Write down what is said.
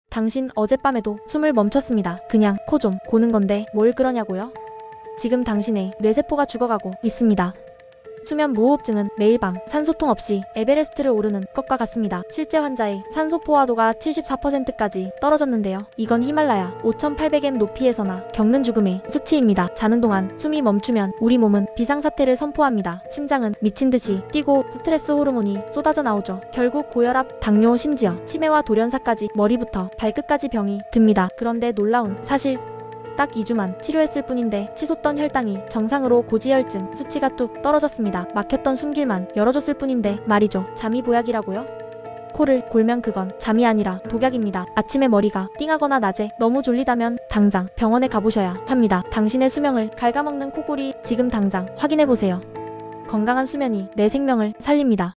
당신 어젯밤에도 숨을 멈췄습니다. 그냥 코 좀 고는 건데 뭘 그러냐고요? 지금 당신의 뇌세포가 죽어가고 있습니다. 수면 무호흡증은 매일 밤 산소통 없이 에베레스트를 오르는 것과 같습니다. 실제 환자의 산소 포화도가 74%까지 떨어졌는데요. 이건 히말라야 5800m 높이에서나 겪는 죽음의 수치입니다. 자는 동안 숨이 멈추면 우리 몸은 비상사태를 선포합니다. 심장은 미친 듯이 뛰고 스트레스 호르몬이 쏟아져 나오죠. 결국 고혈압, 당뇨, 심지어 치매와 돌연사까지 머리부터 발끝까지 병이 듭니다. 그런데 놀라운 사실, 딱 2주만 치료했을 뿐인데 치솟던 혈당이 정상으로 고지혈증 수치가 뚝 떨어졌습니다. 막혔던 숨길만 열어줬을 뿐인데 말이죠. 잠이 보약이라고요? 코를 골면 그건 잠이 아니라 독약입니다. 아침에 머리가 띵하거나 낮에 너무 졸리다면 당장 병원에 가보셔야 합니다. 당신의 수명을 갉아먹는 코골이 지금 당장 확인해보세요. 건강한 수면이 내 생명을 살립니다.